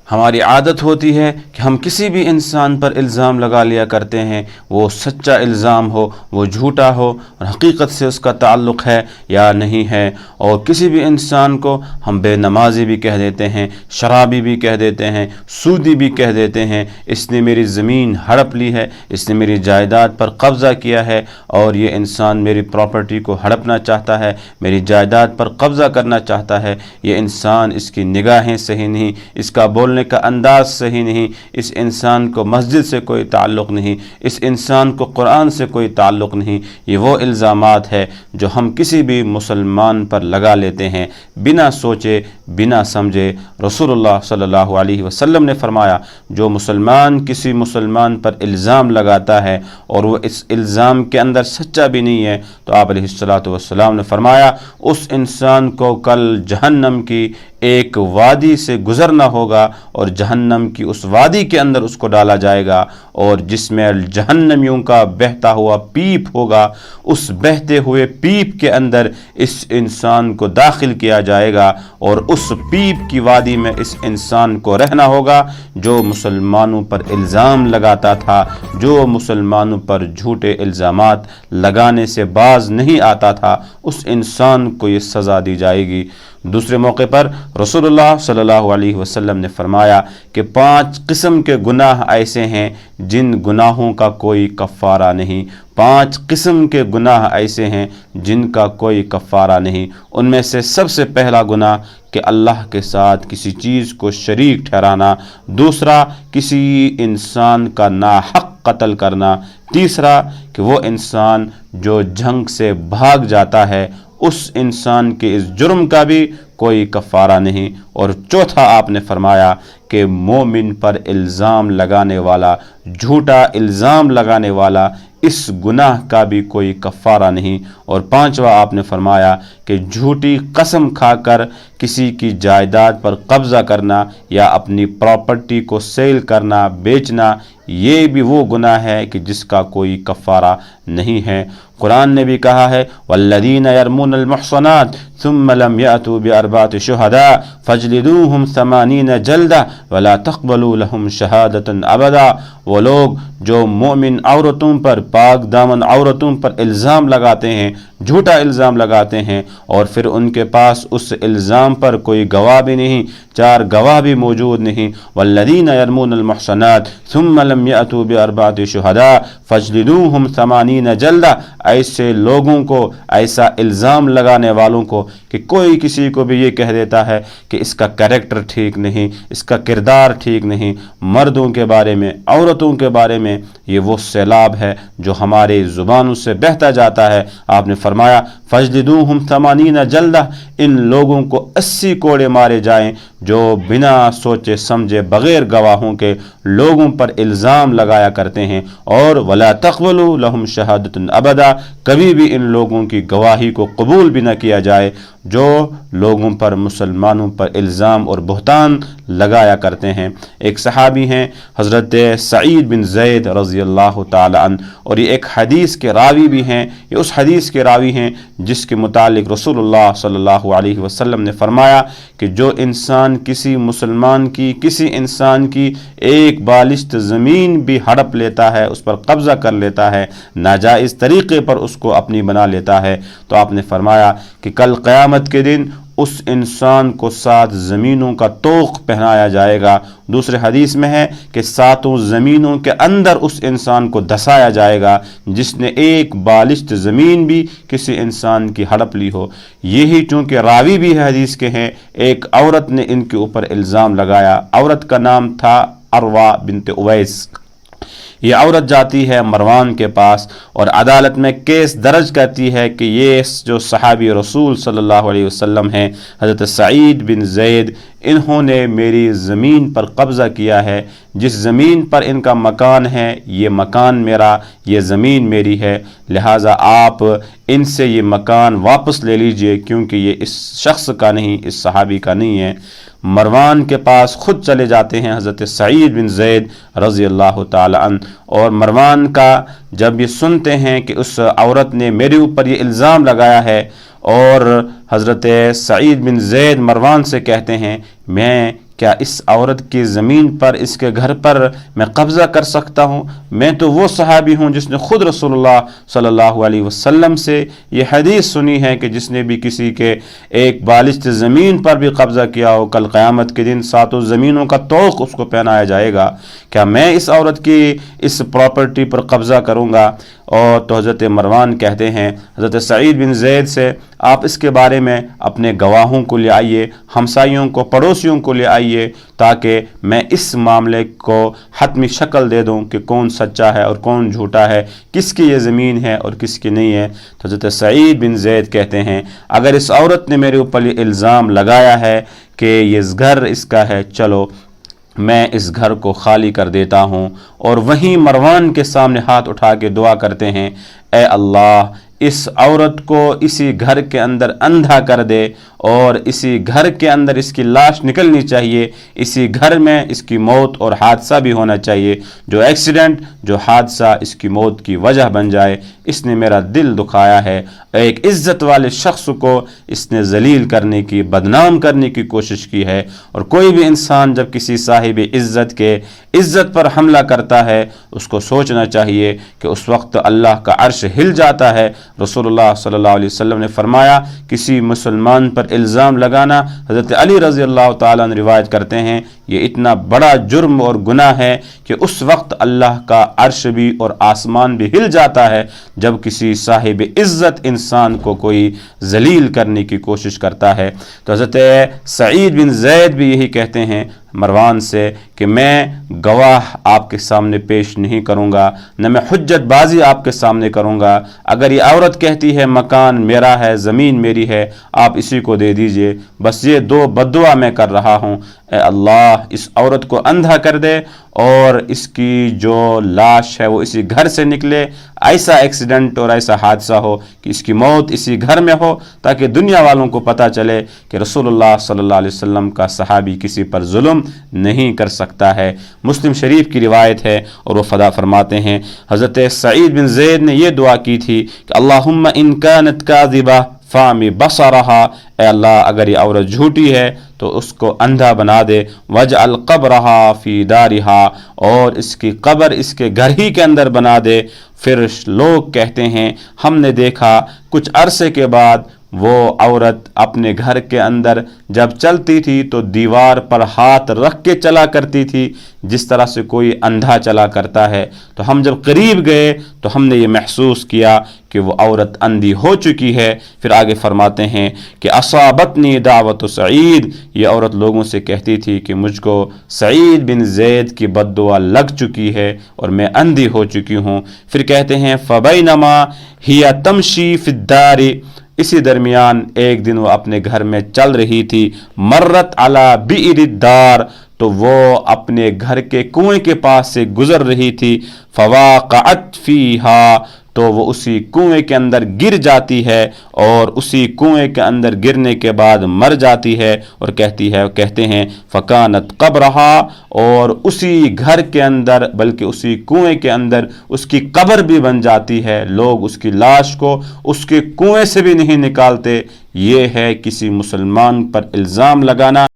ہماری عادت ہوتی ہے کہ ہم کسی بھی انسان پر الزام لگا لیا کرتے ہیں، وہ سچا الزام ہو، وہ جھوٹا ہو اور حقیقت سے اس کا تعلق ہے یا نہیں ہے، اور کسی بھی انسان کو ہم بے نمازی بھی کہہ دیتے ہیں، شرابی بھی کہہ دیتے ہیں، سودی بھی کہہ دیتے ہیں، اس نے میری زمین ہڑپ لی ہے، اس نے میری جائیداد پر قبضہ کیا ہے، اور یہ انسان میری پراپرٹی کو ہڑپنا چاہتا ہے، میری جائیداد پر قبضہ کرنا چاہتا ہے، یہ انسان، اس کی نگاہیں صحیح نہیں، اس کا بولنے کا انداز صحیح نہیں، اس انسان کو مسجد سے کوئی تعلق نہیں، اس انسان کو قرآن سے کوئی تعلق نہیں۔ یہ وہ الزامات ہے جو ہم کسی بھی مسلمان پر لگا لیتے ہیں بنا سوچے بنا سمجھے۔ رسول اللہ صلی اللہ علیہ وسلم نے فرمایا، جو مسلمان کسی مسلمان پر الزام لگاتا ہے اور وہ اس الزام کے اندر سچا بھی نہیں ہے، تو آپ علیہ الصلوۃ والسلام نے فرمایا اس انسان کو کل جہنم کی ایک وادی سے گزرنا ہوگا، اور جہنم کی اس وادی کے اندر اس کو ڈالا جائے گا، اور جس میں جہنمیوں کا بہتا ہوا پیپ ہوگا، اس بہتے ہوئے پیپ کے اندر اس انسان کو داخل کیا جائے گا، اور اس پیپ کی وادی میں اس انسان کو رہنا ہوگا جو مسلمانوں پر الزام لگاتا تھا، جو مسلمانوں پر جھوٹے الزامات لگانے سے باز نہیں آتا تھا، اس انسان کو یہ سزا دی جائے گی۔ دوسرے موقع پر رسول اللہ صلی اللہ علیہ وسلم نے فرمایا کہ 5 قسم کے گناہ ایسے ہیں جن گناہوں کا کوئی کفارہ نہیں، 5 قسم کے گناہ ایسے ہیں جن کا کوئی کفارہ نہیں۔ ان میں سے سب سے پہلا گناہ کہ اللہ کے ساتھ کسی چیز کو شریک ٹھہرانا، دوسرا کسی انسان کا ناحق قتل کرنا، تیسرا کہ وہ انسان جو جنگ سے بھاگ جاتا ہے اس انسان کے اس جرم کا بھی کوئی کفارہ نہیں، اور چوتھا آپ نے فرمایا کہ مومن پر الزام لگانے والا، جھوٹا الزام لگانے والا، اس گناہ کا بھی کوئی کفارہ نہیں، اور پانچواں آپ نے فرمایا کہ جھوٹی قسم کھا کر کسی کی جائیداد پر قبضہ کرنا یا اپنی پراپرٹی کو سیل کرنا، بیچنا، یہ بھی وہ گناہ ہے کہ جس کا کوئی کفارہ نہیں ہے۔ قرآن نے بھی کہا ہے والذین یرمون المحصنات ثم لم یأتوا بأربعة شہداء فاجلدوہم 80 جلدہ ولا تقبلوا لہم شہادۃ ابدا۔ وہ لوگ جو مومن عورتوں پر، پاک دامن عورتوں پر الزام لگاتے ہیں، جھوٹا الزام لگاتے ہیں، اور پھر ان کے پاس اس الزام پر کوئی گواہ بھی نہیں، 4 گواہ بھی موجود نہیں، والذین یرمون المحصنات ثم لم یأتوا بأربعة شہداء فاجلدوہم 80 جلدہ۔ ایسے لوگوں کو، ایسا الزام لگانے والوں کو کہ کوئی کسی کو بھی یہ کہہ دیتا ہے کہ اس کا کریکٹر ٹھیک نہیں، اس کا کردار ٹھیک نہیں، مردوں کے بارے میں، عورتوں کے بارے میں، یہ وہ سیلاب ہے جو ہمارے زبانوں سے بہتا جاتا ہے۔ آپ نے فرمایا فاجلدوہم 80 جلدہ، ان لوگوں کو 80 کوڑے مارے جائیں جو بنا سوچے سمجھے بغیر گواہوں کے لوگوں پر الزام لگایا کرتے ہیں، اور ولا تقبلوا لہم شہادۃ ابدا، کبھی بھی ان لوگوں کی گواہی کو قبول بھی نہ کیا جائے جو لوگوں پر، مسلمانوں پر الزام اور بہتان لگایا کرتے ہیں۔ ایک صحابی ہیں حضرت سعید بن زید رضی اللہ تعالی عنہ، اور یہ ایک حدیث کے راوی بھی ہیں، یہ اس حدیث کے راوی ہیں جس کے متعلق رسول اللہ صلی اللہ علیہ وسلم نے فرمایا کہ جو انسان کسی مسلمان کی، کسی انسان کی ایک بالشت زمین بھی ہڑپ لیتا ہے، اس پر قبضہ کر لیتا ہے، ناجائز طریقے پر اس کو اپنی بنا لیتا ہے، تو آپ نے فرمایا کہ کل قیامت کے دن اس انسان کو 7 زمینوں کا طوق پہنایا جائے گا۔ دوسرے حدیث میں ہے کہ 7 زمینوں کے اندر اس انسان کو دھسایا جائے گا جس نے ایک بالشت زمین بھی کسی انسان کی ہڑپ لی ہو۔ یہی چونکہ راوی بھی حدیث کے ہیں، ایک عورت نے ان کے اوپر الزام لگایا، عورت کا نام تھا عروہ بنت اویس۔ یہ عورت جاتی ہے مروان کے پاس اور عدالت میں کیس درج کرتی ہے کہ یہ جو صحابی رسول صلی اللہ علیہ وسلم ہیں حضرت سعید بن زید، انہوں نے میری زمین پر قبضہ کیا ہے، جس زمین پر ان کا مکان ہے یہ مکان میرا، یہ زمین میری ہے، لہٰذا آپ ان سے یہ مکان واپس لے لیجئے کیونکہ یہ اس شخص کا نہیں، اس صحابی کا نہیں ہے۔ مروان کے پاس خود چلے جاتے ہیں حضرت سعید بن زید رضی اللہ تعالی عنہ، اور مروان کا جب یہ سنتے ہیں کہ اس عورت نے میرے اوپر یہ الزام لگایا ہے، اور حضرت سعید بن زید مروان سے کہتے ہیں میں کیا اس عورت کی زمین پر، اس کے گھر پر میں قبضہ کر سکتا ہوں؟ میں تو وہ صحابی ہوں جس نے خود رسول اللہ صلی اللہ علیہ وسلم سے یہ حدیث سنی ہے کہ جس نے بھی کسی کے ایک بالشت زمین پر بھی قبضہ کیا ہو، کل قیامت کے دن ساتوں زمینوں کا طوق اس کو پہنایا جائے گا۔ کیا میں اس عورت کی اس پراپرٹی پر قبضہ کروں گا؟ اور تو حضرت مروان کہتے ہیں حضرت سعید بن زید سے، آپ اس کے بارے میں اپنے گواہوں کو لے آئیے، ہمسائیوں کو، پڑوسیوں کو لے آئیے، تاکہ میں اس معاملے کو حتمی شکل دے دوں کہ کون سچا ہے اور کون جھوٹا ہے، کس کی یہ زمین ہے اور کس کی نہیں ہے۔ تو حضرت سعید بن زید کہتے ہیں اگر اس عورت نے میرے اوپر یہ الزام لگایا ہے کہ یہ گھر اس کا ہے، چلو میں اس گھر کو خالی کر دیتا ہوں۔ اور وہیں مروان کے سامنے ہاتھ اٹھا کے دعا کرتے ہیں، اے اللہ اس عورت کو اسی گھر کے اندر اندھا کر دے، اور اسی گھر کے اندر اس کی لاش نکلنی چاہیے، اسی گھر میں اس کی موت اور حادثہ بھی ہونا چاہیے، جو ایکسیڈنٹ، جو حادثہ اس کی موت کی وجہ بن جائے۔ اس نے میرا دل دکھایا ہے، ایک عزت والے شخص کو اس نے ذلیل کرنے کی، بدنام کرنے کی کوشش کی ہے۔ اور کوئی بھی انسان جب کسی صاحب عزت کے عزت پر حملہ کرتا ہے، اس کو سوچنا چاہیے کہ اس وقت اللہ کا عرش ہل جاتا ہے۔ رسول اللہ صلی اللہ علیہ وسلم نے فرمایا کسی مسلمان پر الزام لگانا، حضرت علی رضی اللہ تعالیٰ عنہ روایت کرتے ہیں، یہ اتنا بڑا جرم اور گناہ ہے کہ اس وقت اللہ کا عرش بھی اور آسمان بھی ہل جاتا ہے جب کسی صاحب عزت انسان کو کوئی ذلیل کرنے کی کوشش کرتا ہے۔ تو حضرت سعید بن زید بھی یہی کہتے ہیں مروان سے کہ میں گواہ آپ کے سامنے پیش نہیں کروں گا، نہ میں حجت بازی آپ کے سامنے کروں گا۔ اگر یہ عورت کہتی ہے مکان میرا ہے، زمین میری ہے، آپ اسی کو دے دیجئے، بس یہ دو بددعا میں کر رہا ہوں، اے اللہ اس عورت کو اندھا کر دے اور اس کی جو لاش ہے وہ اسی گھر سے نکلے، ایسا ایکسیڈنٹ اور ایسا حادثہ ہو کہ اس کی موت اسی گھر میں ہو، تاکہ دنیا والوں کو پتہ چلے کہ رسول اللہ صلی اللہ علیہ وسلم کا صحابی کسی پر ظلم نہیں کر سکتا ہے۔ مسلم شریف کی روایت ہے اور وہ فرماتے ہیں حضرت سعید بن زید نے یہ دعا کی تھی کہ اللہم ان کانت کاذبہ فامی بصرہا، اے اللہ اگر یہ عورت جھوٹی ہے تو اس کو اندھا بنا دے، وجعل قبرہا فی دارہا، اور اس کی قبر اس کے گھر ہی کے اندر بنا دے۔ پھر لوگ کہتے ہیں ہم نے دیکھا کچھ عرصے کے بعد وہ عورت اپنے گھر کے اندر جب چلتی تھی تو دیوار پر ہاتھ رکھ کے چلا کرتی تھی جس طرح سے کوئی اندھا چلا کرتا ہے۔ تو ہم جب قریب گئے تو ہم نے یہ محسوس کیا کہ وہ عورت اندھی ہو چکی ہے۔ پھر آگے فرماتے ہیں کہ اصابتنی دعوت سعید، یہ عورت لوگوں سے کہتی تھی کہ مجھ کو سعید بن زید کی بد دعا لگ چکی ہے اور میں اندھی ہو چکی ہوں۔ پھر کہتے ہیں فبینما ہی تمشی فی الدار، اسی درمیان ایک دن وہ اپنے گھر میں چل رہی تھی، مرت علی بئر الدار، تو وہ اپنے گھر کے کنویں کے پاس سے گزر رہی تھی، فواقعت فیہا، تو وہ اسی کنویں کے اندر گر جاتی ہے اور اسی کنویں کے اندر گرنے کے بعد مر جاتی ہے، اور کہتے ہیں فکانت قبرہا، اور اسی گھر کے اندر بلکہ اسی کنویں کے اندر اس کی قبر بھی بن جاتی ہے، لوگ اس کی لاش کو اس کے کنویں سے بھی نہیں نکالتے۔ یہ ہے کسی مسلمان پر الزام لگانا۔